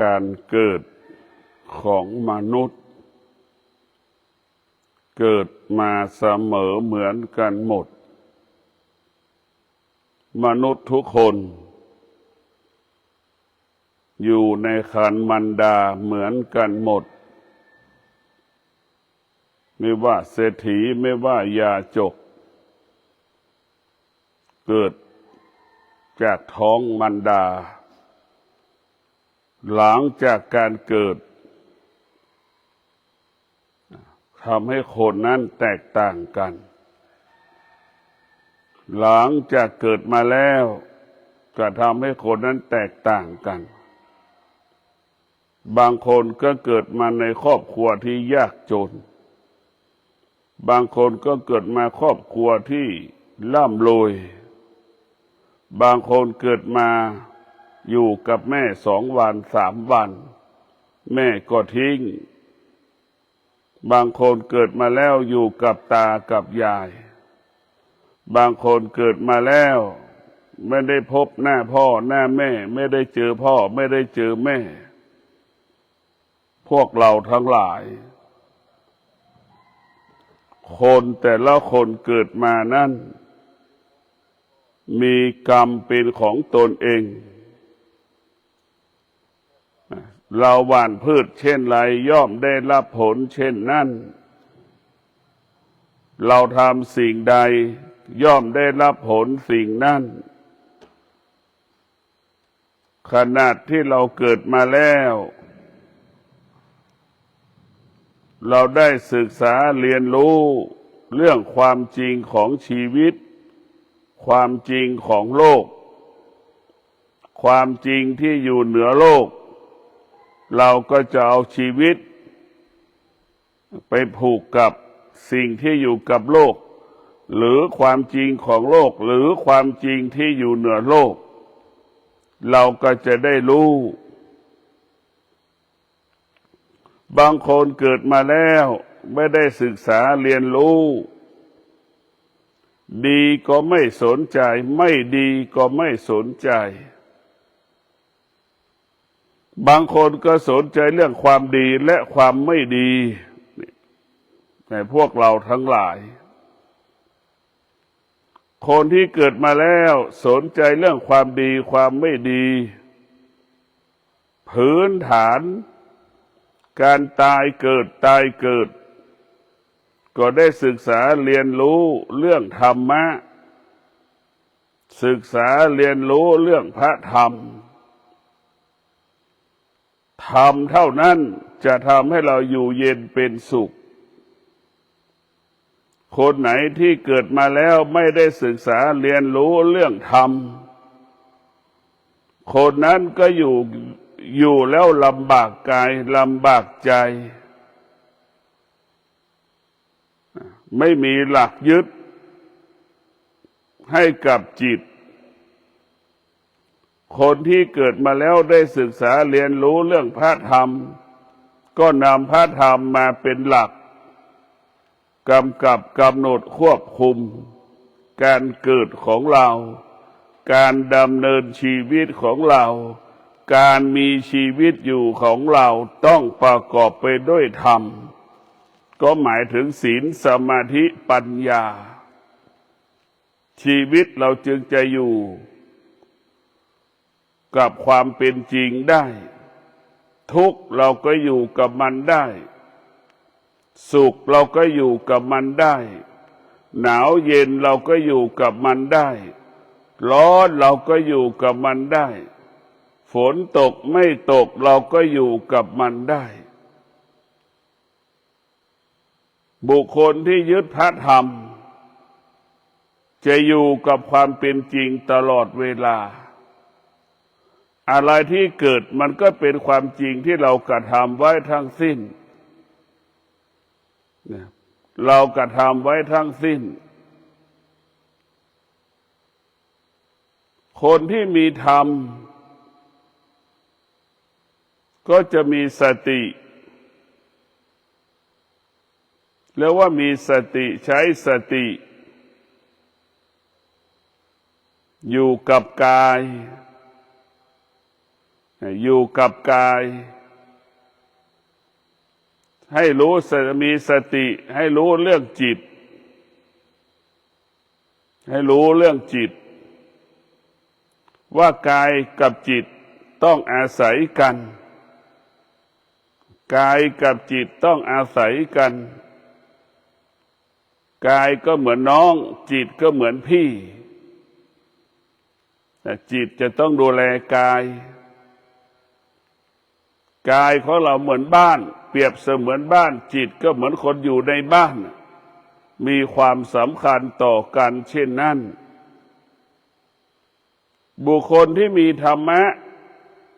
การเกิดของมนุษย์เกิดมาเสมอเหมือนกันหมดมนุษย์ทุกคนอยู่ในครรภ์มารดาเหมือนกันหมดไม่ว่าเศรษฐีไม่ว่ายาจกเกิดจากท้องมารดาหลังจากการเกิดทำให้คนนั้นแตกต่างกันหลังจากเกิดมาแล้วก็ทำให้คนนั้นแตกต่างกันบางคนก็เกิดมาในครอบครัวที่ยากจนบางคนก็เกิดมาครอบครัวที่ร่ำรวยบางคนเกิดมาอยู่กับแม่2 วัน3 วันแม่ก็ทิ้งบางคนเกิดมาแล้วอยู่กับตากับยายบางคนเกิดมาแล้วไม่ได้พบหน้าพ่อหน้าแม่ไม่ได้เจอพ่อไม่ได้เจอแม่พวกเราทั้งหลายคนแต่ละคนเกิดมานั้นมีกรรมเป็นของตนเองเราหว่านพืชเช่นไรย่อมได้รับผลเช่นนั้นเราทำสิ่งใดย่อมได้รับผลสิ่งนั้นขนาดที่เราเกิดมาแล้วเราได้ศึกษาเรียนรู้เรื่องความจริงของชีวิตความจริงของโลกความจริงที่อยู่เหนือโลกเราก็จะเอาชีวิตไปผูกกับสิ่งที่อยู่กับโลกหรือความจริงของโลกหรือความจริงที่อยู่เหนือโลกเราก็จะได้รู้บางคนเกิดมาแล้วไม่ได้ศึกษาเรียนรู้ดีก็ไม่สนใจไม่ดีก็ไม่สนใจบางคนก็สนใจเรื่องความดีและความไม่ดีในพวกเราทั้งหลายคนที่เกิดมาแล้วสนใจเรื่องความดีความไม่ดีพื้นฐานการตายเกิดตายเกิดก็ได้ศึกษาเรียนรู้เรื่องธรรมะศึกษาเรียนรู้เรื่องพระธรรมธรรมเท่านั้นจะทำให้เราอยู่เย็นเป็นสุขคนไหนที่เกิดมาแล้วไม่ได้ศึกษาเรียนรู้เรื่องธรรมคนนั้นก็อยู่แล้วลำบากกายลำบากใจไม่มีหลักยึดให้กับจิตคนที่เกิดมาแล้วได้ศึกษาเรียนรู้เรื่องพระธรรมก็นำพระธรรมมาเป็นหลักกำกับกำหนดควบคุมการเกิดของเราการดำเนินชีวิตของเราการมีชีวิตอยู่ของเราต้องประกอบไปด้วยธรรมก็หมายถึงศีลสมาธิปัญญาชีวิตเราจึงจะอยู่กับความเป็นจริงได้ทุกข์เราก็อยู่กับมันได้สุขเราก็อยู่กับมันได้หนาวเย็นเราก็อยู่กับมันได้ร้อนเราก็อยู่กับมันได้ฝนตกไม่ตกเราก็อยู่กับมันได้บุคคลที่ยึดพระธรรมจะอยู่กับความเป็นจริงตลอดเวลาอะไรที่เกิดมันก็เป็นความจริงที่เรากระทำไว้ทั้งสิ้นเรากระทำไว้ทั้งสิ้นคนที่มีธรรมก็จะมีสติแล้วว่ามีสติใช้สติอยู่กับกาย อยู่กับกายให้รู้มีสติให้รู้เรื่องจิตให้รู้เรื่องจิตว่ากายกับจิตต้องอาศัยกันกายกับจิตต้องอาศัยกันกายก็เหมือนน้องจิตก็เหมือนพี่แต่จิตจะต้องดูแลกายกายของเราเหมือนบ้านเปรียบเสมือนบ้านจิตก็เหมือนคนอยู่ในบ้านมีความสำคัญต่อกันเช่นนั้นบุคคลที่มีธรรมะ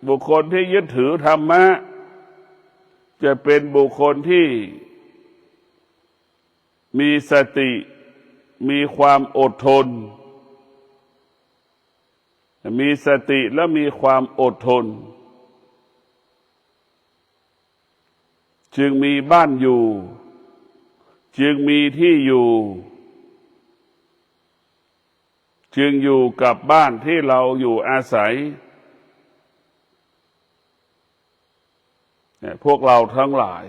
บุคคลที่ยึดถือธรรมะจะเป็นบุคคลที่มีสติมีความอดทนมีสติและมีความอดทนจึงมีบ้านอยู่จึงมีที่อยู่จึงอยู่กับบ้านที่เราอยู่อาศัยพวกเราทั้งหลาย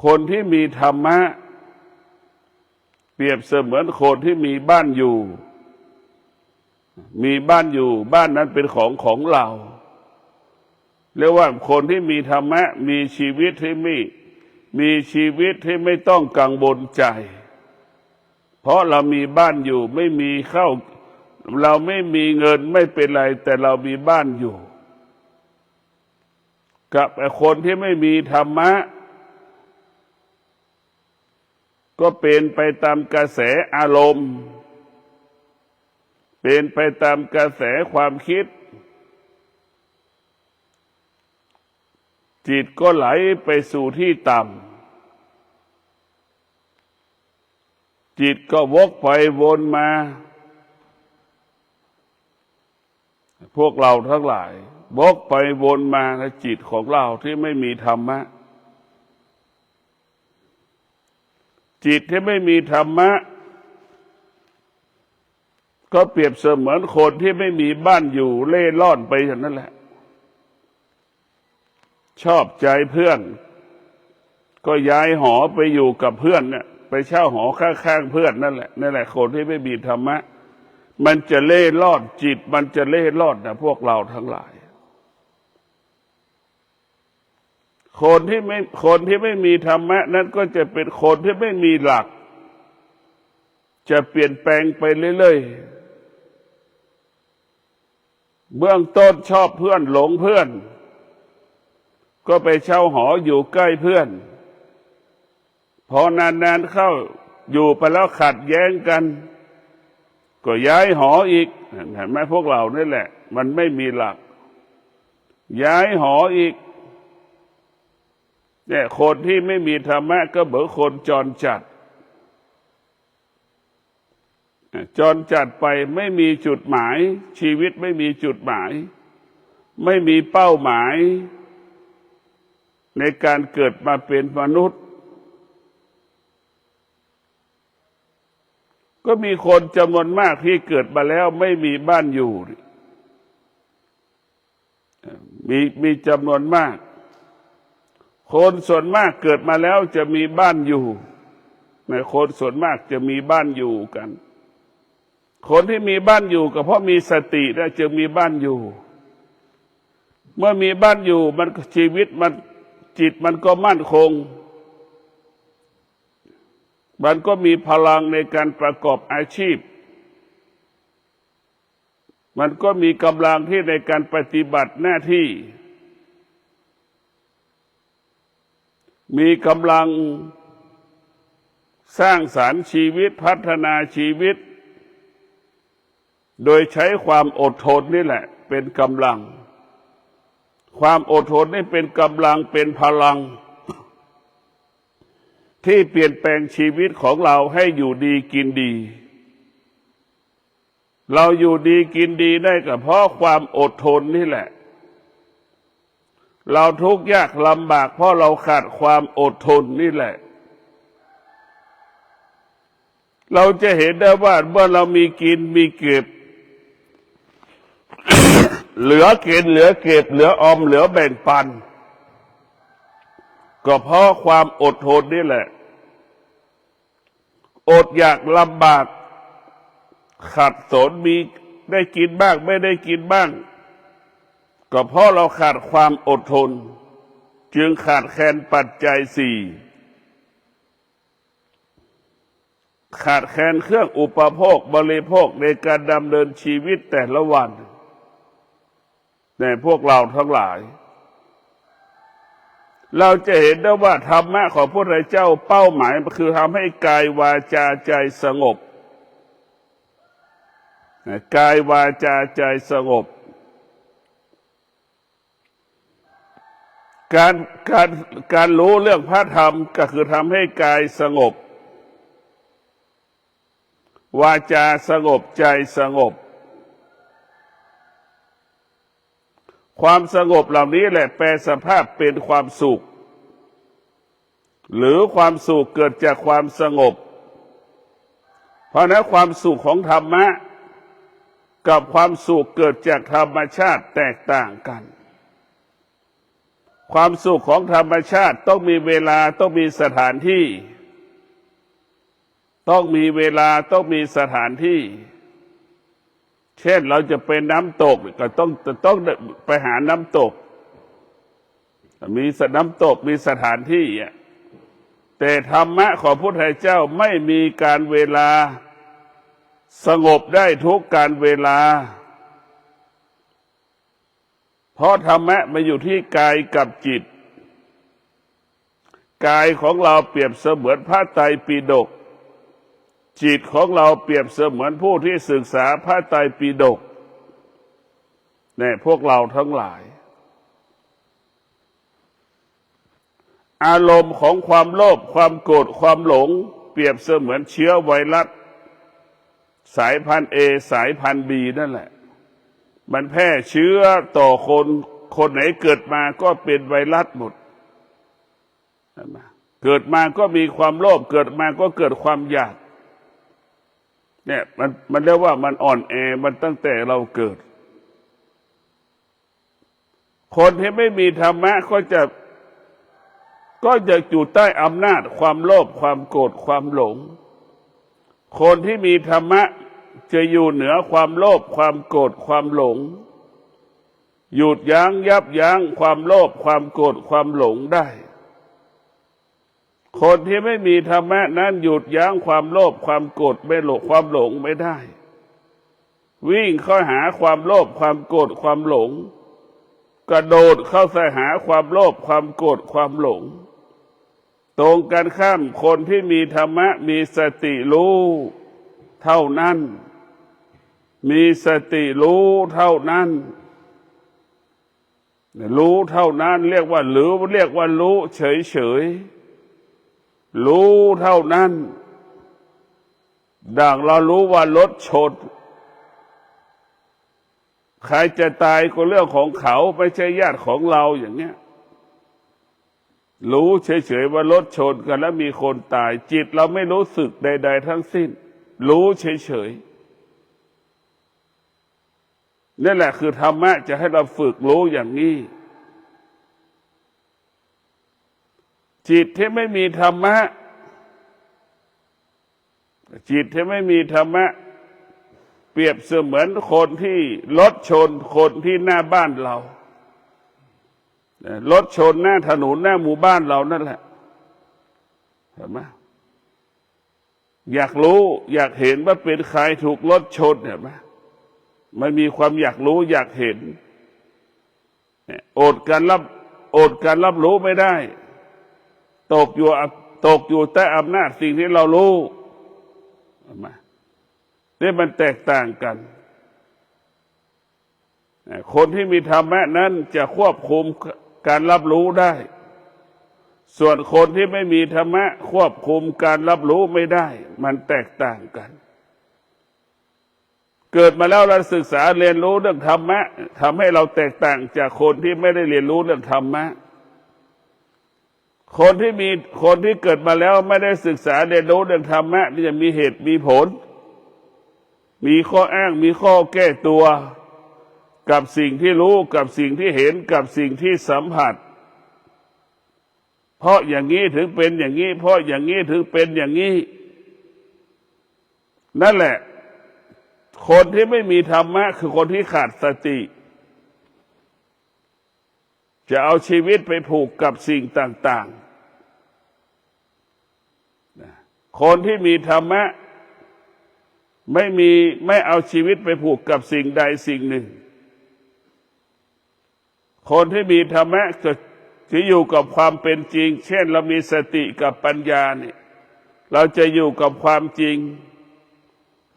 คนที่มีธรรมะเปรียบเสมือนคนที่มีบ้านอยู่มีบ้านอยู่บ้านนั้นเป็นของเราเรียกว่าคนที่มีธรรมะมีชีวิตที่ไม่ต้องกังวลใจเพราะเรามีบ้านอยู่ไม่มีเข้าเราไม่มีเงินไม่เป็นไรแต่เรามีบ้านอยู่กับคนที่ไม่มีธรรมะก็เป็นไปตามกระแสอารมณ์เป็นไปตามกระแสความคิดจิตก็ไหลไปสู่ที่ต่ำจิตก็วกไปวนมาพวกเราทั้งหลายวกไปวนมาในจิตของเราที่ไม่มีธรรมะจิตที่ไม่มีธรรมะก็เปรียบเสมือนคนที่ไม่มีบ้านอยู่เล่ร่อนไปอย่างนั้นแหละชอบใจเพื่อนก็ย้ายหอไปอยู่กับเพื่อนเนี่ยไปเช่าหอข้างๆเพื่อนนั่นแหละคนที่ไม่มีธรรมะมันจะเล่ร่อนจิตมันจะเล่ร่อนนะพวกเราทั้งหลายคนที่ไม่มีธรรมะนั้นก็จะเป็นคนที่ไม่มีหลักจะเปลี่ยนแปลงไปเรื่อยๆเบื้องต้นชอบเพื่อนหลงเพื่อนก็ไปเช่าหออยู่ใกล้เพื่อนพอนานๆเข้าอยู่ไปแล้วขัดแย้งกันก็ย้ายหออีกเห็นไหมพวกเรานี่แหละมันไม่มีหลักย้ายหออีกเนี่ยคนที่ไม่มีธรรมะก็เหมือนคนจรจัดไปไม่มีจุดหมายชีวิตไม่มีจุดหมายไม่มีเป้าหมายในการเกิดมาเป็นมนุษย์ก็มีคนจำนวนมากที่เกิดมาแล้วไม่มีบ้านอยู่มีจำนวนมากคนส่วนมากเกิดมาแล้วจะมีบ้านอยู่ในคนส่วนมากจะมีบ้านอยู่กันคนที่มีบ้านอยู่ก็เพราะมีสติและจึงมีบ้านอยู่เมื่อมีบ้านอยู่มันชีวิตมันจิตมันก็มั่นคงมันก็มีพลังในการประกอบอาชีพมันก็มีกำลังที่ในการปฏิบัติหน้าที่มีกำลังสร้างสรรค์ชีวิตพัฒนาชีวิตโดยใช้ความอดทนนี่แหละเป็นกำลังความอดทนนี่เป็นกำลังเป็นพลังที่เปลี่ยนแปลงชีวิตของเราให้อยู่ดีกินดีเราอยู่ดีกินดีได้ก็เพราะความอดทนนี่แหละเราทุกข์ยากลำบากเพราะเราขาดความอดทนนี่แหละเราจะเห็นได้ว่าเมื่อเรามีกินมีเก็บ เหลือกินเหลือเก็บเหลือออมเหลือแบ่งปันก็เพราะความอดทนนี่แหละอดอยากลำบากขัดสนมีได้กินบ้างไม่ได้กินบ้างก็เพราะเราขาดความอดทนจึงขาดแคลนปัจจัยสี่ขาดแคลนเครื่องอุปโภคบริโภคในการดำเนินชีวิตแต่ละวันในพวกเราทั้งหลายเราจะเห็นได้ว่าธรรมะของพระพุทธเจ้าเป้าหมายคือทำให้กายวาจาใจสงบกายวาจาใจสงบการรู้เรื่องพระธรรมก็คือทำให้กายสงบวาจาสงบใจสงบความสงบเหล่านี้แหละแปลสภาพเป็นความสุขหรือความสุขเกิดจากความสงบเพราะนั้นความสุขของธรรมะกับความสุขเกิดจากธรรมชาติแตกต่างกันความสุขของธรรมชาติต้องมีเวลาต้องมีสถานที่ต้องมีเวลาต้องมีสถานที่เช่นเราจะไปน้ำตกก็ต้องไปหาน้ำตกมีน้ำตกมีสถานที่แต่ธรรมะของพระพุทธเจ้าไม่มีการเวลาสงบได้ทุกการเวลาเพราะธรรมะมันอยู่ที่กายกับจิตกายของเราเปรียบเสมือนพระไตรปิฎกจิตของเราเปรียบเสมือนผู้ที่ศึกษาพระไตรปิฎกเนี่ยพวกเราทั้งหลายอารมณ์ของความโลภความโกรธความหลงเปรียบเสมือนเชื้อไวรัสสายพันธุ์ A สายพันธุ์ B นั่นแหละมันแพร่เชื้อต่อคนไหนเกิดมาก็เป็นไวรัสหมดเกิดมาก็มีความโลภเกิดมาก็เกิดความอยากเนี่ยมันเรียกว่ามันอ่อนแอมันตั้งแต่เราเกิดคนที่ไม่มีธรรมะก็จะอยู่ใต้อำนาจความโลภความโกรธความหลงคนที่มีธรรมะจะอยู่เหนือความโลภความโกรธความหลงหยุดยั้งยับยั้งความโลภความโกรธความหลงได้คนที่ไม่มีธรรมะนั้นหยุดยั้งความโลภความโกรธไม่หลงความหลงไม่ได้วิ่งเข้าหาความโลภความโกรธความหลงกระโดดเข้าใส่หาความโลภความโกรธความหลงตรงกันข้ามคนที่มีธรรมะมีสติรู้เท่านั้นมีสติรู้เท่านั้นรู้เท่านั้นเรียกว่ารู้เฉยรู้เท่านั้นดังเรารู้ว่ารถชนใครจะตายก็เรื่องของเขาไม่ใช่ญาติของเราอย่างเนี้ยรู้เฉยๆว่ารถชนกันแล้วมีคนตายจิตเราไม่รู้สึกใดๆทั้งสิ้นรู้เฉยๆนั่นแหละคือธรรมะจะให้เราฝึกรู้อย่างนี้จิตที่ไม่มีธรรมะจิตที่ไม่มีธรรมะเปรียบเสมือนคนที่รถชนคนที่หน้าบ้านเรารถชนหน้าถนนหน้าหมู่บ้านเรานั่นแหละเห็นไหมอยากรู้อยากเห็นว่าเป็นใครถูกรถชนเห็นไหมมันมีความอยากรู้อยากเห็นอดการรับรู้ไม่ได้ตกอยู่ใต้อำนาจสิ่งที่เรารู้นี่มันแตกต่างกันคนที่มีธรรมะนั้นจะควบคุมการรับรู้ได้ส่วนคนที่ไม่มีธรรมะควบคุมการรับรู้ไม่ได้มันแตกต่างกันเกิดมาแล้วเราศึกษาเรียนรู้เรื่องธรรมะทำให้เราแตกต่างจากคนที่ไม่ได้เรียนรู้เรื่องธรรมะคนที่เกิดมาแล้วไม่ได้ศึกษาเรียนรู้เรื่องธรรมะที่จะมีเหตุมีผลมีข้ออ้างมีข้อแก้ตัว กับสิ่งที่รู้กับสิ่งที่เห็นกับสิ่งที่สัมผัสเพราะอย่างนี้ถึงเป็นอย่างนี้เพราะอย่างนี้ถึงเป็นอย่างนี้นั่นแหละคนที่ไม่มีธรรมะคือคนที่ขาดสติจะเอาชีวิตไปผูกกับสิ่งต่างๆคนที่มีธรรมะไม่เอาชีวิตไปผูกกับสิ่งใดสิ่งหนึ่งคนที่มีธรรมะจะอยู่กับความเป็นจริงเช่นเรามีสติกับปัญญาเนี่ยเราจะอยู่กับความจริง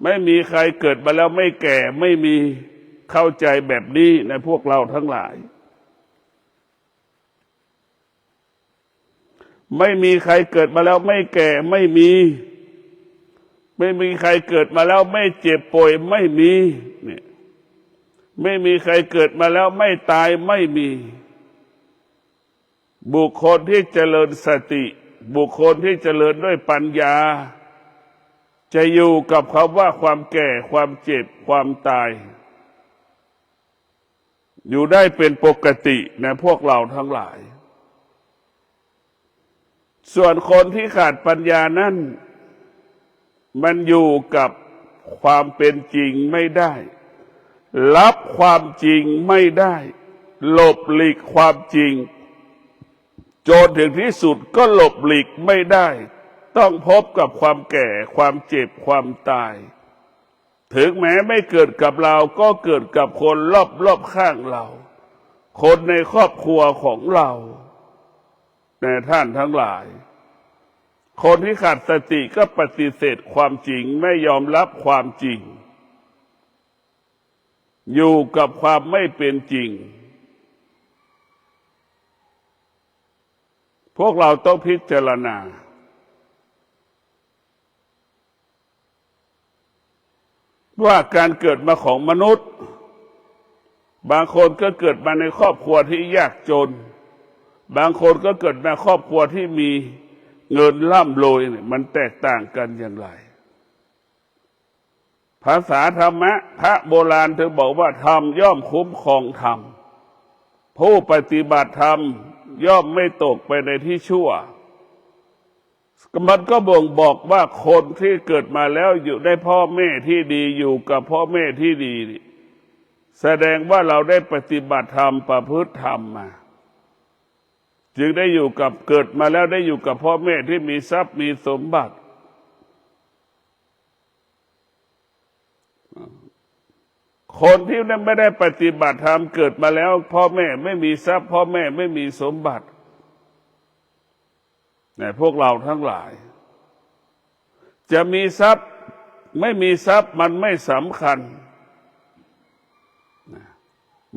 ไม่มีใครเกิดมาแล้วไม่แก่ไม่มีเข้าใจแบบนี้ในพวกเราทั้งหลายไม่มีใครเกิดมาแล้วไม่แก่ไม่มีใครเกิดมาแล้วไม่เจ็บป่วยไม่มีเนี่ยไม่มีใครเกิดมาแล้วไม่ตายไม่มีบุคคลที่เจริญสติบุคคลที่เจริญด้วยปัญญาจะอยู่กับคำว่าความแก่ความเจ็บความตายอยู่ได้เป็นปกติในพวกเราทั้งหลายส่วนคนที่ขาดปัญญานั้นมันอยู่กับความเป็นจริงไม่ได้รับความจริงไม่ได้หลบหลีกความจริงจนถึงที่สุดก็หลบหลีกไม่ได้ต้องพบกับความแก่ความเจ็บความตายถึงแม้ไม่เกิดกับเราก็เกิดกับคนรอบข้างเราคนในครอบครัวของเราแต่ท่านทั้งหลายคนที่ขาดสติก็ปฏิเสธความจริงไม่ยอมรับความจริงอยู่กับความไม่เป็นจริงพวกเราต้องพิจารณาว่าการเกิดมาของมนุษย์บางคนก็เกิดมาในครอบครัวที่ยากจนบางคนก็เกิดมาครอบครัวที่มีเงินร่ำรวยเนี่ยมันแตกต่างกันอย่างไรภาษาธรรมะพระโบราณถึงบอกว่าธรรมย่อมคุ้มครองธรรมผู้ปฏิบัติธรรมย่อมไม่ตกไปในที่ชั่วมันก็บ่งบอกว่าคนที่เกิดมาแล้วอยู่ได้พ่อแม่ที่ดีอยู่กับพ่อแม่ที่ดีนี่แสดงว่าเราได้ปฏิบัติธรรมประพฤติธรรมมาจึงได้อยู่กับเกิดมาแล้วได้อยู่กับพ่อแม่ที่มีทรัพย์มีสมบัติคนที่ไม่ได้ปฏิบัติธรรมเกิดมาแล้วพ่อแม่ไม่มีทรัพย์พ่อแม่ไม่มีสมบัติแต่พวกเราทั้งหลายจะมีทรัพย์ไม่มีทรัพย์มันไม่สำคัญ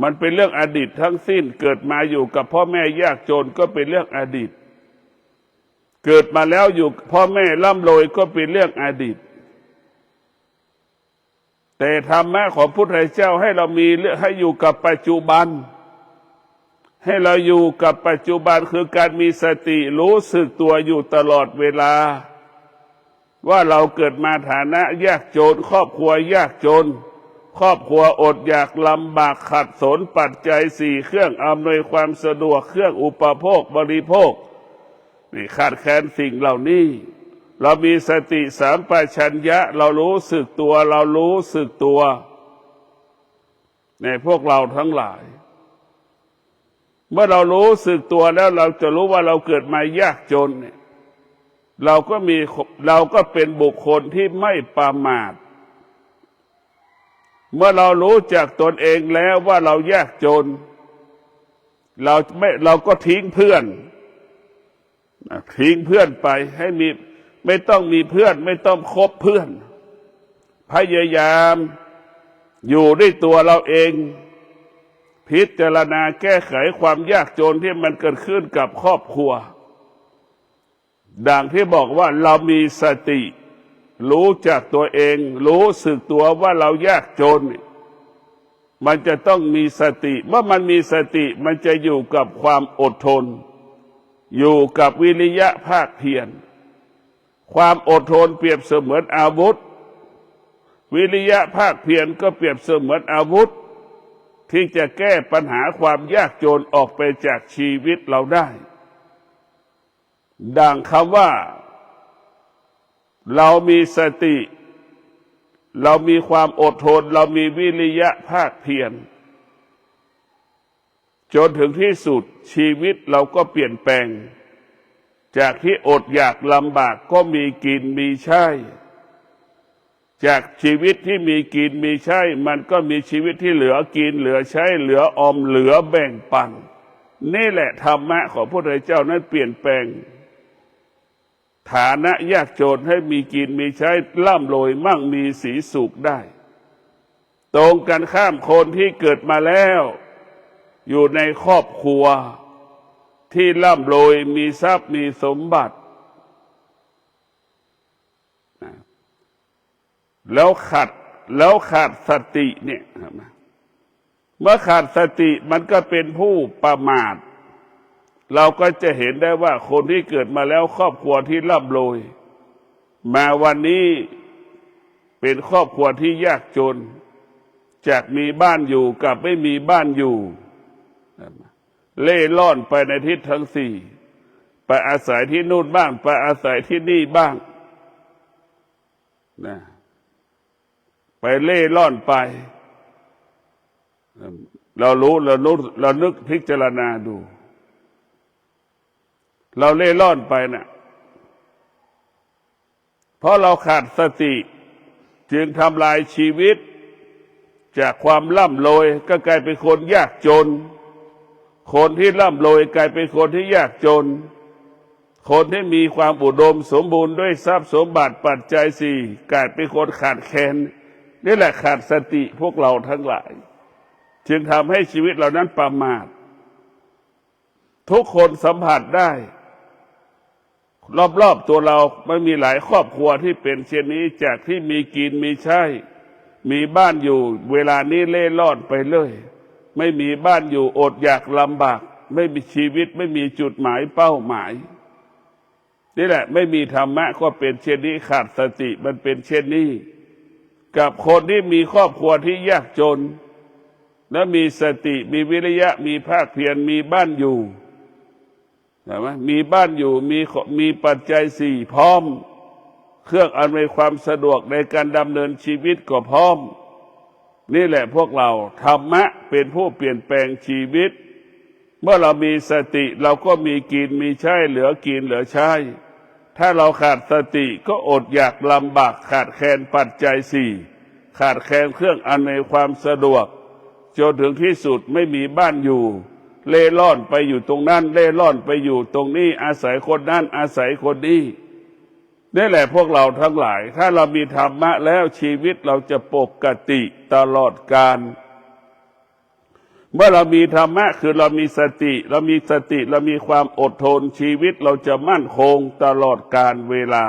มันเป็นเรื่องอดีตทั้งสิ้นเกิดมาอยู่กับพ่อแม่ยากจนก็เป็นเรื่องอดีตเกิดมาแล้วอยู่พ่อแม่ร่ำรวยก็เป็นเรื่องอดีตแต่ธรรมะของพุทธเจ้าให้เรามีให้อยู่กับปัจจุบันให้เราอยู่กับปัจจุบันคือการมีสติรู้สึกตัวอยู่ตลอดเวลาว่าเราเกิดมาฐานะยากจนครอบครัวยากจนครอบครัวอดอยากลำบากขัดสนปัจจัยสี่เครื่องอำนวยความสะดวกเครื่องอุปโภคบริโภคนี่ขาดแคลนสิ่งเหล่านี้เรามีสติสัมปชัญญะเรารู้สึกตัวเรารู้สึกตัวในพวกเราทั้งหลายเมื่อเรารู้สึกตัวแล้วเราจะรู้ว่าเราเกิดมายากจนเนี่ยเราก็เป็นบุคคลที่ไม่ประมาทเมื่อเรารู้จักตนเองแล้วว่าเรายากจนเราก็ทิ้งเพื่อนไปให้ไม่ต้องมีเพื่อนไม่ต้องคบเพื่อนพยายามอยู่ด้วยตัวเราเองพิจารณาแก้ไขความยากจนที่มันเกิดขึ้นกับครอบครัวดังที่บอกว่าเรามีสติรู้จักตัวเองรู้สึกตัวว่าเรายากจนมันจะต้องมีสติเมื่อมันมีสติมันจะอยู่กับความอดทนอยู่กับวิริยะภาคเพียรความอดทนเปรียบเสมือนอาวุธวิริยะภาคเพียรก็เปรียบเสมือนอาวุธ ที่จะแก้ปัญหาความยากจนออกไปจากชีวิตเราได้ดังคำว่าเรามีสติเรามีความอดทนเรามีวิริยะภาคเพียรจนถึงที่สุดชีวิตเราก็เปลี่ยนแปลงจากที่อดอยากลำบากก็มีกินมีใช้จากชีวิตที่มีกินมีใช้มันก็มีชีวิตที่เหลือกินเหลือใช้เหลือออมเหลือแบ่งปันนี่แหละธรรมะของพระพุทธเจ้านั้นเปลี่ยนแปลงฐานะยากจนให้มีกินมีใช้ร่ำรวยมั่งมีสีสุขได้ตรงกันข้ามคนที่เกิดมาแล้วอยู่ในครอบครัวที่ร่ำรวยมีทรัพย์มีสมบัติแล้วขาดสติเนี่ยเมื่อขาดสติมันก็เป็นผู้ประมาทเราก็จะเห็นได้ว่าคนที่เกิดมาแล้วครอบครัวที่ร่ำรวยมาวันนี้เป็นครอบครัวที่ยากจนจากมีบ้านอยู่กับไม่มีบ้านอยู่เล่ร่อนไปในทิศทั้งสี่ไปอาศัยที่นู่นบ้างไปอาศัยที่นี่บ้างนะไปเล่ร่อนไปเรานึกพิจารณาดูเราเล่ร่อนไปนะเพราะเราขาดสติจึงทำลายชีวิตจากความร่ำรวยก็กลายเป็นคนยากจนคนที่ร่ำรวยกลายเป็นคนที่ยากจนคนที่มีความอุดมสมบูรณ์ด้วยทรัพย์สมบัติปัจจัยสี่กลายเป็นคนขาดแคลนนี่แหละขาดสติพวกเราทั้งหลายจึงทำให้ชีวิตเรานั้นประมาททุกคนสัมผัสได้รอบๆตัวเรามันมีหลายครอบครัวที่เป็นเช่นนี้จากที่มีกินมีใช้มีบ้านอยู่เวลานี้เล่ร่อนไปเลยไม่มีบ้านอยู่อดอยากลำบากไม่มีชีวิตไม่มีจุดหมายเป้าหมายนี่แหละไม่มีธรรมะก็เป็นเช่นนี้ขาดสติมันเป็นเช่นนี้กับคนที่มีครอบครัวที่ยากจนและมีสติมีวิริยะมีภาคเพียรมีบ้านอยู่ใช่ไหมมีบ้านอยู่มีปัจจัยสี่พร้อมเครื่องอำนวยความสะดวกในการดำเนินชีวิตก็พร้อมนี่แหละพวกเราธรรมะเป็นผู้เปลี่ยนแปลงชีวิตเมื่อเรามีสติเราก็มีกินมีใช้เหลือกินเหลือใช้ถ้าเราขาดสติก็อดอยากลำบากขาดแคลนปัจจัยสี่ขาดแคลนเครื่องอำนวยความสะดวกจนถึงที่สุดไม่มีบ้านอยู่เล่ร่อนไปอยู่ตรงนั้นเล่ร่อนไปอยู่ตรงนี้อาศัยคนนั้นอาศัยคนนี้นี่แหละพวกเราทั้งหลายถ้าเรามีธรรมะแล้วชีวิตเราจะปกติตลอดกาลเมื่อเรามีธรรมะคือเรามีสติเรามีความอดทนชีวิตเราจะมั่นคงตลอดกาลเวลา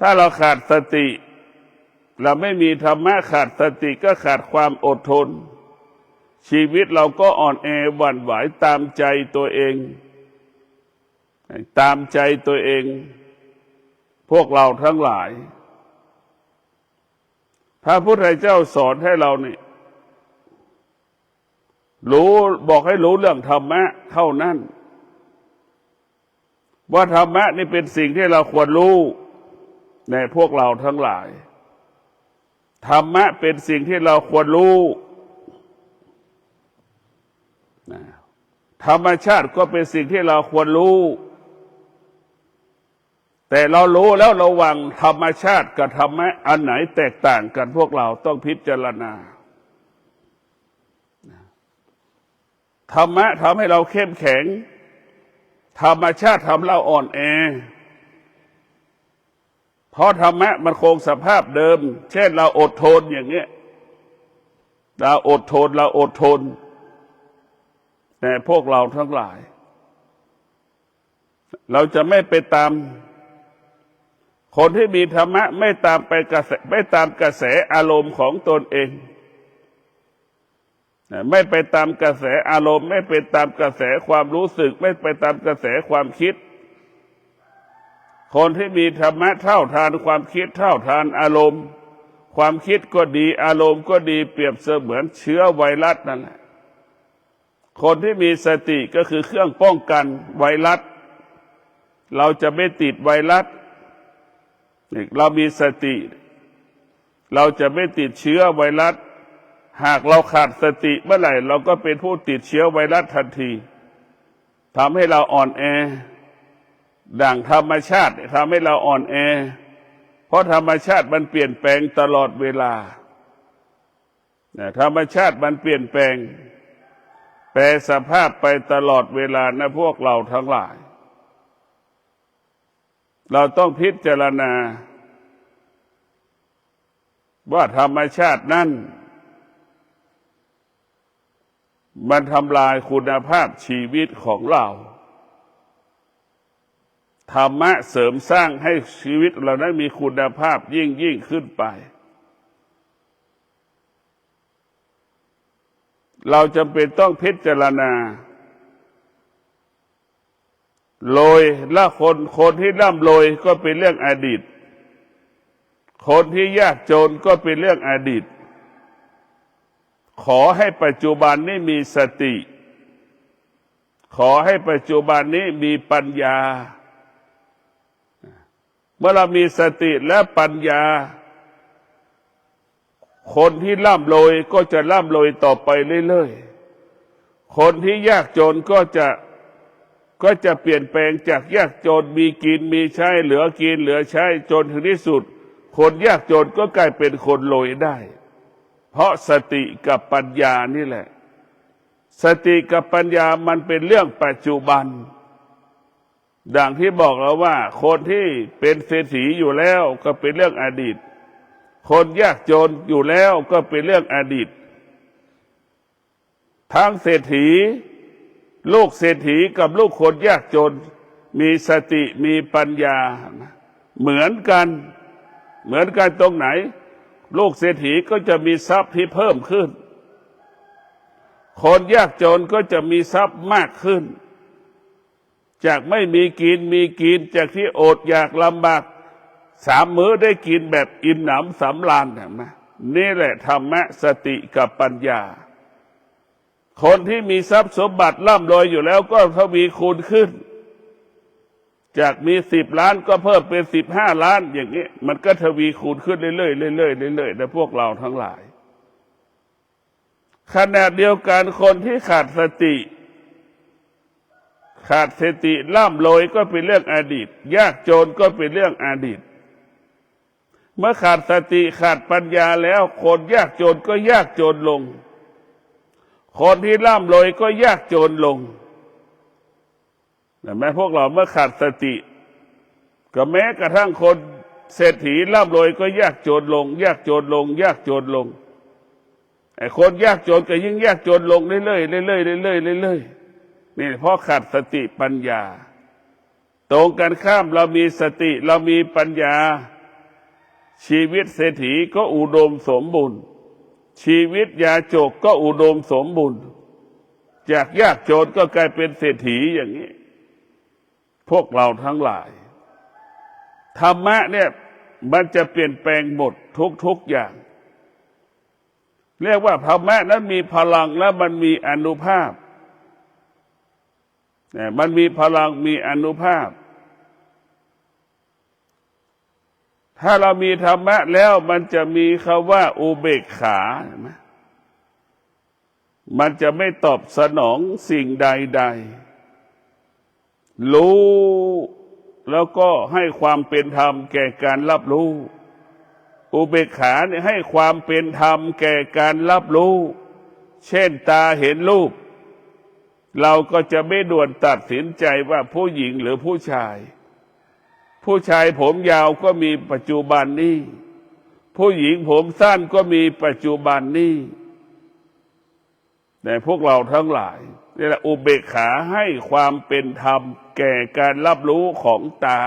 ถ้าเราขาดสติเราไม่มีธรรมะขาดสติก็ขาดความอดทนชีวิตเราก็อ่อนแอหวั่นไหวตามใจตัวเองพวกเราทั้งหลายพระพุทธเจ้าสอนให้เรานี่บอกให้รู้เรื่องธรรมะเท่านั้นว่าธรรมะนี่เป็นสิ่งที่เราควรรู้ในพวกเราทั้งหลายธรรมะเป็นสิ่งที่เราควรรู้ธรรมชาติก็เป็นสิ่งที่เราควรรู้แต่เรารู้แล้วระหว่างธรรมชาติกับธรรมะอันไหนแตกต่างกันพวกเราต้องพิจารณาธรรมะทำให้เราเข้มแข็งธรรมชาติทำเราอ่อนแอเพราะธรรมะมันคงสภาพเดิมเช่นเราอดทนอย่างเงี้ยเราอดทนแต่พวกเราทั้งหลายเราจะไม่ไปตามคนที่มีธรรมะไม่ตามกระแสอารมณ์ของตนเองไม่ไปตามกระแสอารมณ์ไม่ไปตามกระแสความรู้สึกไม่ไปตามกระแสความคิดคนที่มีธรรมะเท่าทานความคิดเท่าทานอารมณ์ ความคิดก็ดีอารมณ์ก็ดีเปรียบเสมือนเชื้อไวรัสนั่นแหละคนที่มีสติก็คือเครื่องป้องกันไวรัสเราจะไม่ติดไวรัสเรามีสติเราจะไม่ติดเชื้อไวรัสหากเราขาดสติเมื่อไหร่เราก็เป็นผู้ติดเชื้อไวรัสทันทีทำให้เราอ่อนแอดั่งธรรมชาติทำให้เราอ่อนแอเพราะธรรมชาติมันเปลี่ยนแปลงตลอดเวลาธรรมชาติมันเปลี่ยนแปลงแปรสภาพไปตลอดเวลานะพวกเราทั้งหลายเราต้องพิจารณาว่าธรรมชาตินั้นมันทำลายคุณภาพชีวิตของเราธรรมะเสริมสร้างให้ชีวิตเรานั้นมีคุณภาพยิ่งขึ้นไปเราจำเป็นต้องพิจารณาโรยละคนที่ร่ำรวยก็เป็นเรื่องอดีตคนที่ยากจนก็เป็นเรื่องอดีตขอให้ปัจจุบันนี้มีสติขอให้ปัจจุบันนี้มีปัญญาเมื่อเรามีสติและปัญญาคนที่ร่ำรวยก็จะร่ำรวยต่อไปเรื่อยๆคนที่ยากจนก็จะเปลี่ยนแปลงจากยากจนมีกินมีใช้เหลือกินเหลือใช้จนถึงที่สุดคนยากจนก็กลายเป็นคนรวยได้เพราะสติกับปัญญานี่แหละสติกับปัญญามันเป็นเรื่องปัจจุบันดังที่บอกเราว่าคนที่เป็นเศรษฐีอยู่แล้วก็เป็นเรื่องอดีตคนยากจนอยู่แล้วก็เป็นเรื่องอดีตทั้งเศรษฐีลูกเศรษฐีกับลูกคนยากจนมีสติมีปัญญาเหมือนกันตรงไหนลูกเศรษฐีก็จะมีทรัพย์ที่เพิ่มขึ้นคนยากจนก็จะมีทรัพย์มากขึ้นจากไม่มีกินมีกินจากที่อดอยากลำบาก3 มื้อได้กินแบบอิ่มหนำสำราญนะนี่แหละธรรมะสติกับปัญญาคนที่มีทรัพย์สมบัติร่ำรวยอยู่แล้วก็ทวีคูณขึ้นจากมี10 ล้านก็เพิ่มเป็น15 ล้านอย่างนี้มันก็ทวีคูณขึ้นเรื่อยๆนะพวกเราทั้งหลายขณะเดียวกันคนที่ขาดสติร่ำรวยก็เป็นเรื่องอดีตยากจนก็เป็นเรื่องอดีตเมื่อขาดสติขาดปัญญาแล้วคนยากจนก็ยากจนลงคนที่ร่ำรวยก็ยากจนลงแต่แม้พวกเราเมื่อขาดสติก็แม้กระทั่งคนเศรษฐีร่ำรวยก็ยากจนลงไอ้คนยากจนก็ยิ่งยากจนลงเรื่อยๆนี่เพราะขาดสติปัญญาตรงกันข้ามเรามีสติเรามีปัญญาชีวิตเศรษฐีก็อุดมสมบูรณ์ชีวิตยาจกก็อุดมสมบูรณ์จากยากจนก็กลายเป็นเศรษฐีอย่างนี้พวกเราทั้งหลายธรรมะเนี่ยมันจะเปลี่ยนแปลงหมดทุกอย่างเรียกว่าธรรมะนั้นมีพลังและมันมีอานุภาพมันมีพลังมีอานุภาพถ้าเรามีธรรมะแล้วมันจะมีคำว่าอุเบกขามันจะไม่ตอบสนองสิ่งใดๆรู้แล้วก็ให้ความเป็นธรรมแก่การรับรู้อุเบกขาเนี่ยให้ความเป็นธรรมแก่การรับรู้เช่นตาเห็นรูปเราก็จะไม่ด่วนตัดสินใจว่าผู้หญิงหรือผู้ชายผมยาวก็มีปัจจุบันนี้ผู้หญิงผมสั้นก็มีปัจจุบันนี้แต่พวกเราทั้งหลายนี่แหละอุเบกขาให้ความเป็นธรรมแก่การรับรู้ของตา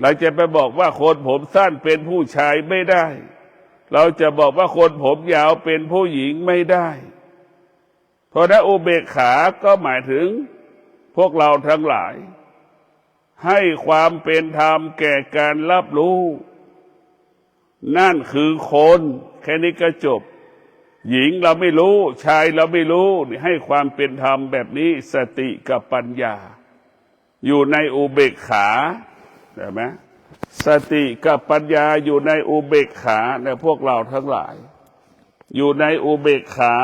เราจะไปบอกว่าคนผมสั้นเป็นผู้ชายไม่ได้เราจะบอกว่าคนผมยาวเป็นผู้หญิงไม่ได้เพราะนั้นอุเบกขาก็หมายถึงพวกเราทั้งหลายให้ความเป็นธรรมแก่การรับรู้ นั่นคือคนแค่นี้ก็จบหญิงเราไม่รู้ชายเราไม่รู้ให้ความเป็นธรรมแบบนี้สติกับปัญญาอยู่ในอุเบกขาใช่ไหมสติกับปัญญาอยู่ในอุเบกขาในพวกเราทั้งหลายอยู่ในอุเบกขา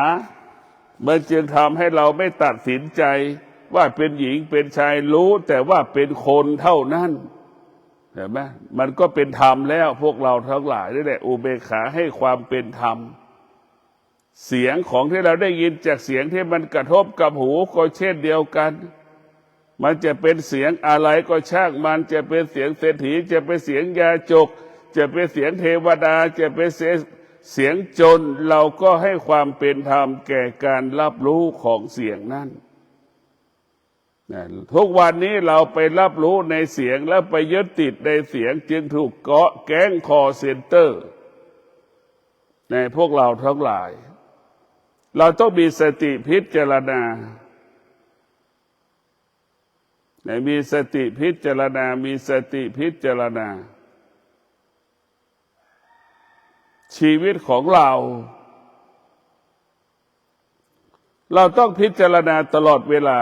มันจึงทำให้เราไม่ตัดสินใจว่าเป็นหญิงเป็นชายรู้แต่ว่าเป็นคนเท่านั้นเห็นไหมมันก็เป็นธรรมแล้วพวกเราทั้งหลายนี่แหละอุเบกขาให้ความเป็นธรรมเสียงของที่เราได้ยินจากเสียงที่มันกระทบกับหูก็เช่นเดียวกันมันจะเป็นเสียงอะไรก็ช่างมันจะเป็นเสียงเศรษฐีจะเป็นเสียงยาจกจะเป็นเสียงเทวดาจะเป็นเสียงจนเราก็ให้ความเป็นธรรมแก่การรับรู้ของเสียงนั้นทุกวันนี้เราไปรับรู้ในเสียงแล้วไปยึดติดในเสียงจึงถูกเกาะแก๊งคอเซ็นเตอร์ในพวกเราทั้งหลายเราต้องมีสติพิจารณามีสติพิจารณามีสติพิจารณาชีวิตของเราต้องพิจารณาตลอดเวลา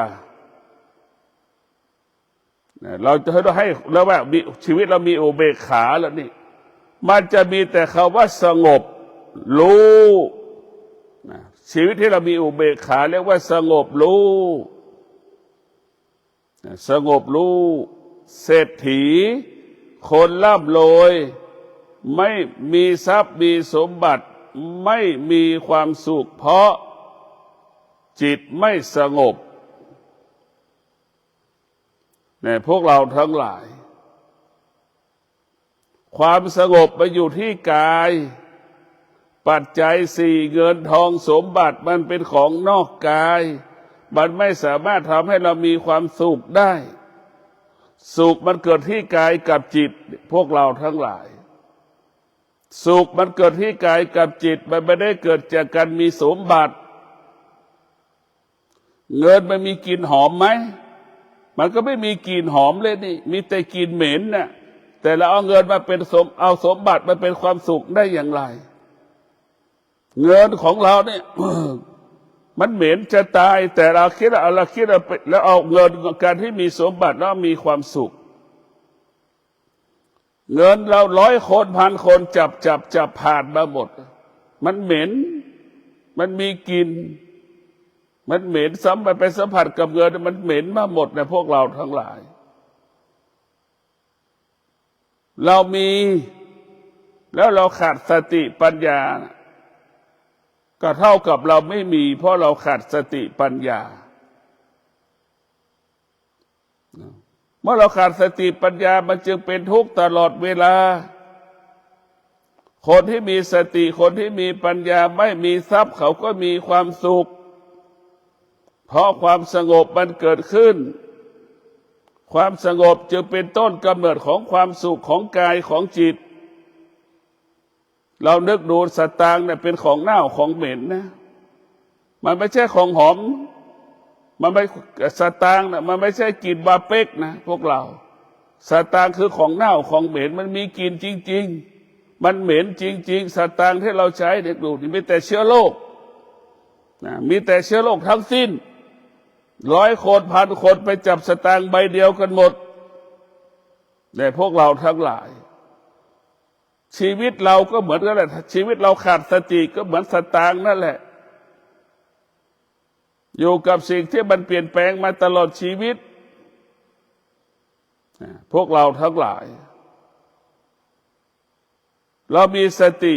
เราจะให้แล้วว่าชีวิตเรามีอุเบกขาแล้วนี่มันจะมีแต่คำว่าสงบรู้ชีวิตที่เรามีอุเบกขาเรียกว่าสงบรู้สงบรู้เศรษฐีคนร่ำรวยไม่มีทรัพย์มีสมบัติไม่มีความสุขเพราะจิตไม่สงบพวกเราทั้งหลายความสงบมาอยู่ที่กายปัจจัยสี่เงินทองสมบัติมันเป็นของนอกกายมันไม่สามารถทำให้เรามีความสุขได้สุขมันเกิดที่กายกับจิตพวกเราทั้งหลายสุขมันเกิดที่กายกับจิตมันไม่ได้เกิดจากการมีสมบัติเงินมันมีกลิ่นหอมไหมมันก็ไม่มีกลิ่นหอมเลยนี่มีแต่กลิ่นเหม็นน่ะแต่เราเอาเงินมาเป็นเอาสมบัติมาเป็นความสุขได้อย่างไรเงินของเราเนี่ย มันเหม็นจะตายแต่เราคิดแล้วเอาเงินการที่มีสมบัติแล้วมีความสุขเงินเรา100 คน1,000 คนจับผ่านมาหมดมันเหม็นมันมีกลิ่นมันเหม็นซ้ำไปสัมผัสกับเงินมันเหม็นมาหมดนะพวกเราทั้งหลายเรามีแล้วเราขาดสติปัญญาก็เท่ากับเราไม่มีเพราะเราขาดสติปัญญาเมื่อเราขาดสติปัญญามันจึงเป็นทุกข์ตลอดเวลาคนที่มีสติคนที่มีปัญญาไม่มีทรัพย์เขาก็มีความสุขเพราะความสงบมันเกิดขึ้นความสงบจึงเป็นต้นกำเนิดของความสุขของกายของจิตเรานึกดูสตางค์เนี่ยเป็นของเน่าของเหม็นนะมันไม่ใช่ของหอมมันไม่สตางค์นะมันไม่ใช่กลิ่นบาเป๊กนะพวกเราสตางค์คือของเน่าของเหม็นมันมีกลิ่นจริงๆมันเหม็นจริงๆสตางค์ที่เราใช้เด็กดูนี่มีแต่เชื้อโรคนะมีแต่เชื้อโรคทั้งสิ้น100 คน1,000 คนไปจับสตางค์ใบเดียวกันหมดแต่พวกเราทั้งหลายชีวิตเราก็เหมือนกันแหละชีวิตเราขาดสติก็เหมือนสตางค์นั่นแหละอยู่กับสิ่งที่มันเปลี่ยนแปลงมาตลอดชีวิตพวกเราทั้งหลายเรามีสติ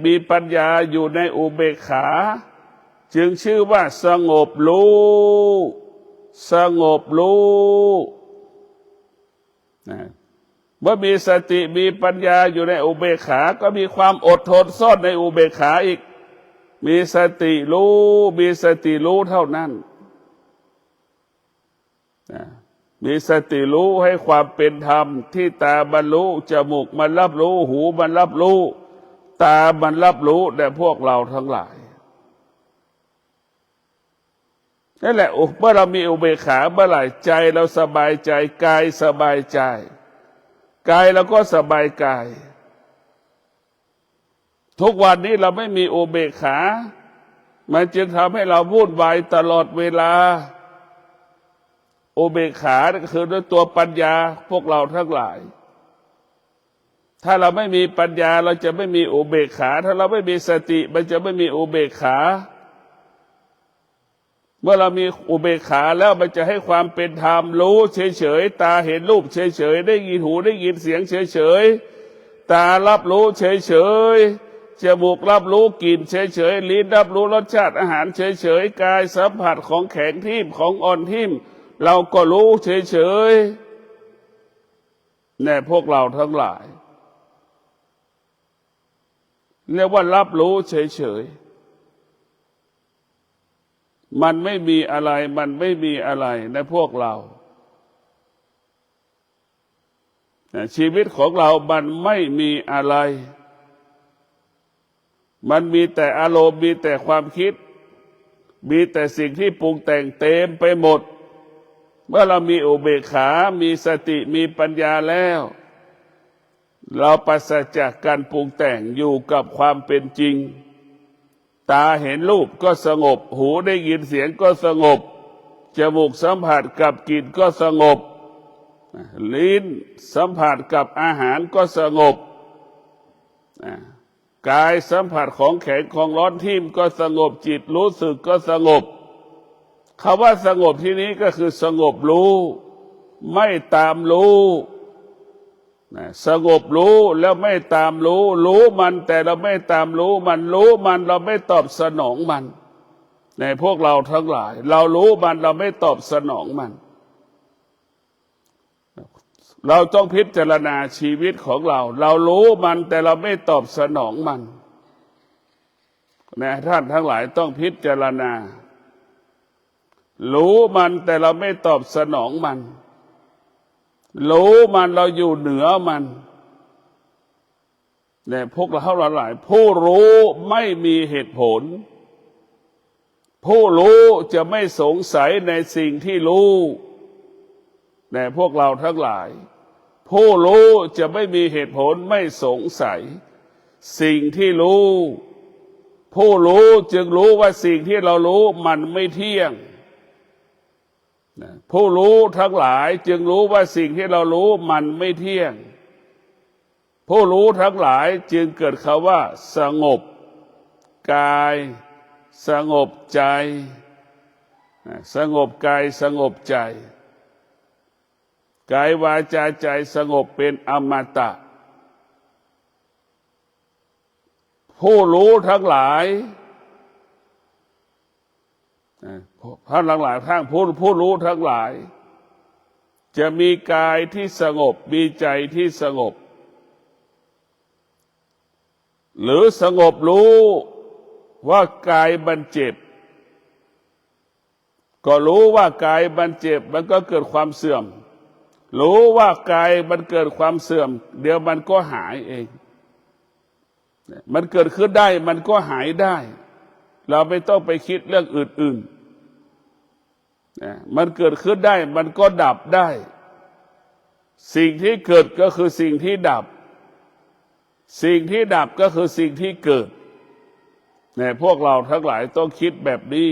มีปัญญาอยู่ในอุเบกขาจึงชื่อว่าสงบรู้สงบรู้เมื่อมีสติมีปัญญาอยู่ในอุเบกขาก็มีความอดทนซ่อนในอุเบกขาอีกมีสติรู้เท่านั้นมีสติรู้ให้ความเป็นธรรมที่ตาบรรลุจมูกมันรับรู้หูมันรับรู้ตามันรับรู้แต่พวกเราทั้งหลายนั่นแหละเมื่อเรามีอุเบกขาเมื่อไหร่ใจเราสบายใจกายสบายใจ กายเราก็สบายกายทุกวันนี้เราไม่มีอุเบกขามันจึงทำให้เราวุ่นวายตลอดเวลาอุเบกขาก็คือด้วยตัวปัญญาพวกเราทั้งหลายถ้าเราไม่มีปัญญาเราจะไม่มีอุเบกขาถ้าเราไม่มีสติมันจะไม่มีอุเบกขาเมื่อเรามีอุเบกขาแล้วมันจะให้ความเป็นธรรมรู้เฉยๆตาเห็นรูปเฉยๆได้ยินหูได้ยินเสียงเฉยๆตารับรู้เฉยๆจมูกรับรู้กลิ่นเฉยๆลิ้นรับรู้รสชาติอาหารเฉยๆกายสัมผัสของแข็งทิ่มของอ่อนทิ่มเราก็รู้เฉยๆแน่พวกเราทั้งหลายเรียกว่ารับรู้เฉยๆมันไม่มีอะไรมันไม่มีอะไรในพวกเราชีวิตของเรามันไม่มีอะไรมันมีแต่อารมณ์มีแต่ความคิดมีแต่สิ่งที่ปรุงแต่งเต็มไปหมดเมื่อเรามีอุเบกขามีสติมีปัญญาแล้วเราปราศจากการปรุงแต่งอยู่กับความเป็นจริงตาเห็นรูปก็สงบหูได้ยินเสียงก็สงบจมูกสัมผัสกับกลิ่นก็สงบลิ้นสัมผัสกับอาหารก็สงบกายสัมผัสของแข็งของร้อนทิ่มก็สงบจิตรู้สึกก็สงบคำว่าสงบที่นี้ก็คือสงบรู้ไม่ตามรู้สงบรู้แล้วไม่ตามรู้รู้มันแต่เราไม่ตามรู้มันรู้มันเราไม่ตอบสนองมันในพวกเราทั้งหลายเรารู้มันเราไม่ตอบสนองมันเราต้องพิจารณาชีวิตของเราเรารู้มันแต่เราไม่ตอบสนองมันนะท่านทั้งหลายต้องพิจารณารู้มันแต่เราไม่ตอบสนองมันรู้มันเราอยู่เหนือมันเนี่ยพวกเราหลายผู้รู้ไม่มีเหตุผลผู้รู้จะไม่สงสัยในสิ่งที่รู้เนี่ยพวกเราทั้งหลายผู้รู้จะไม่มีเหตุผลไม่สงสัยสิ่งที่รู้ผู้รู้จึงรู้ว่าสิ่งที่เรารู้มันไม่เที่ยงผู้รู้ทั้งหลายจึงรู้ว่าสิ่งที่เรารู้มันไม่เที่ยงผู้รู้ทั้งหลายจึงเกิดคำว่าสงบกายสงบใจสงบกายสงบใจกายวาจาใจสงบเป็นอมตะผู้รู้ทั้งหลายพระหลายทั้งผู้รู้ทั้งหลายจะมีกายที่สงบมีใจที่สงบหรือสงบรู้ว่ากายมันเจ็บก็รู้ว่ากายมันเจ็บมันก็เกิดความเสื่อมรู้ว่ากายมันเกิดความเสื่อมเดี๋ยวมันก็หายเองมันเกิดขึ้นได้มันก็หายได้เราไม่ต้องไปคิดเรื่องอื่นๆมันเกิดขึ้นได้มันก็ดับได้สิ่งที่เกิดก็คือสิ่งที่ดับสิ่งที่ดับก็คือสิ่งที่เกิดเนี่ยพวกเราทั้งหลายต้องคิดแบบนี้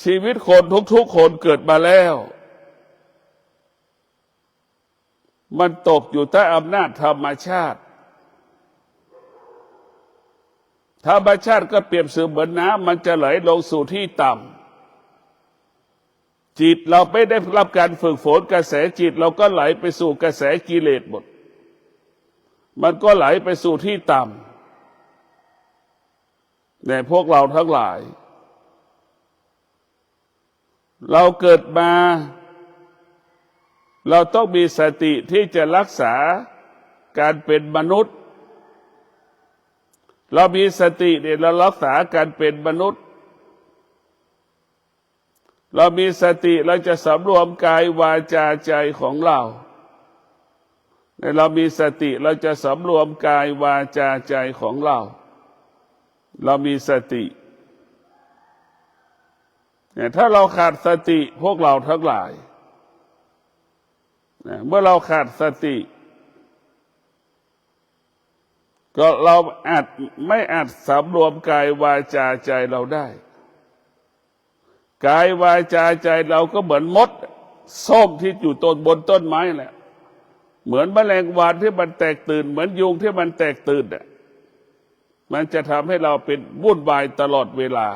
ชีวิตคนทุกๆคนเกิดมาแล้วมันตกอยู่ใต้อำนาจธรรมชาติธรรมชาติก็เปรียบเสมือนน้ำมันจะไหลลงสู่ที่ต่ำจิตเราไม่ได้รับการฝึกฝนกระแสจิตเราก็ไหลไปสู่กระแสกิเลสหมดมันก็ไหลไปสู่ที่ต่ำแต่พวกเราทั้งหลายเราเกิดมาเราต้องมีสติที่จะรักษาการเป็นมนุษย์เรามีสติเนี่ยเรารักษาการเป็นมนุษย์เรามีสติเราจะสำรวมกายวาจาใจของเราเรามีสติเราจะสำรวมกายวาจาใจของเราเรามีสติถ้าเราขาดสติพวกเราทั้งหลาย เมื่อเราขาดสติก็เราไม่อาจสำรวมกายวาจาใจเราได้กายวาจาใจเราก็เหมือนมดส้มที่อยู่บนต้นไม้แหละเหมือนแมลงวันที่มันแตกตื่นเหมือนยุงที่มันแตกตื่นมันจะทำให้เราเป็นวุ่นวายตลอดเวลา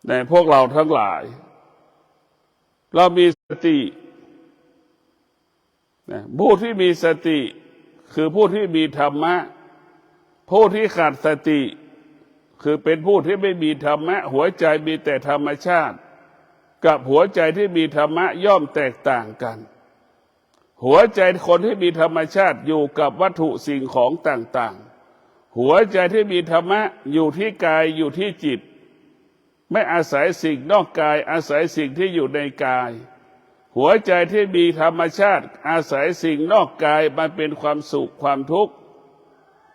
ในพวกเราทั้งหลายเรามีสติผู้ที่มีสติคือผู้ที่มีธรรมะผู้ที่ขาดสติคือเป็นผู้ที่ไม่มีธรรมะหัวใจมีแต่ธรรมชาติกับหัวใจที่มีธรรมะย่อมแตกต่างกันหัวใจคนที่มีธรรมชาติอยู่กับวัตถุสิ่งของต่างๆหัวใจที่มีธรรมะอยู่ที่กายอยู่ที่จิตไม่อาศัยสิ่งนอกกายอาศัยสิ่งที่อยู่ในกายหัวใจที่มีธรรมชาติอาศัยสิ่งนอกกายมาเป็นความสุขความทุกข์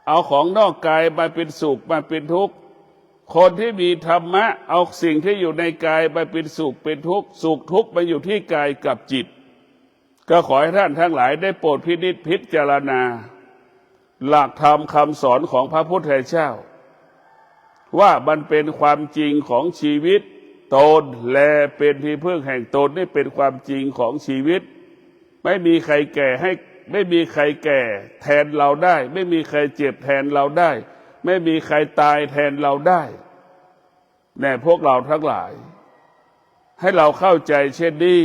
เอาของนอกกายมาเป็นสุขมาเป็นทุกข์คนที่มีธรรมะเอาสิ่งที่อยู่ในกายมาเป็นสุขเป็นทุกข์สุขทุกข์มาอยู่ที่กายกับจิตก็ขอให้ท่านทั้งหลายได้โปรดพินิจพิจารณาหลักธรรมคำสอนของพระพุทธเจ้าว่ามันเป็นความจริงของชีวิตตนและเป็นที่พึ่งแห่งตนนี่เป็นความจริงของชีวิตไม่มีใครแก่ไม่มีใครแก่แทนเราได้ไม่มีใครเจ็บแทนเราได้ไม่มีใครตายแทนเราได้แน่พวกเราทั้งหลายให้เราเข้าใจเช่นนี้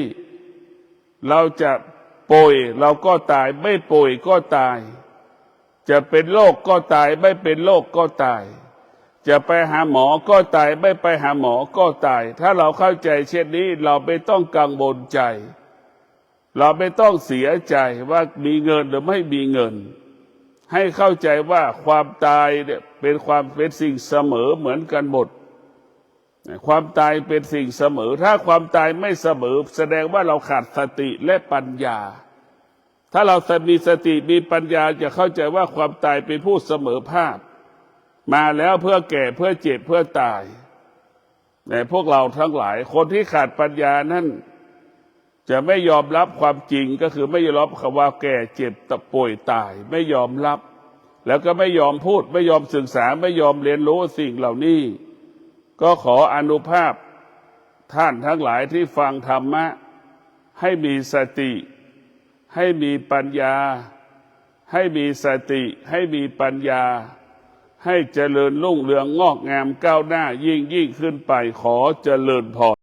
เราจะป่วยเราก็ตายไม่ป่วยก็ตายจะเป็นโรคก็ตายไม่เป็นโรคก็ตายจะไปหาหมอก็ตายไม่ไปหาหมอก็ตายถ้าเราเข้าใจเช่นนี้เราไม่ต้องกังวลใจเราไม่ต้องเสียใจว่ามีเงินหรือไม่มีเงินให้เข้าใจว่าความตายเนี่ยเป็นสิ่งเสมอเหมือนกันหมดความตายเป็นสิ่งเสมอถ้าความตายไม่เสมอแสดงว่าเราขาดสติและปัญญาถ้าเรามีสติมีปัญญาจะเข้าใจว่าความตายเป็นผู้เสมอภาคมาแล้วเพื่อแก่เพื่อเจ็บเพื่อตายแต่พวกเราทั้งหลายคนที่ขาดปัญญานั้นจะไม่ยอมรับความจริงก็คือไม่ยอมรับคำว่าแก่เจ็บป่วยตายไม่ยอมรับแล้วก็ไม่ยอมพูดไม่ยอมศึกษาไม่ยอมเรียนรู้สิ่งเหล่านี้ก็ขออนุภาพท่านทั้งหลายที่ฟังธรรมะให้มีสติให้มีปัญญาให้มีสติให้มีปัญญาให้เจริญรุ่งเรืองงอกงามก้าวหน้ายิ่งขึ้นไปขอเจริญพร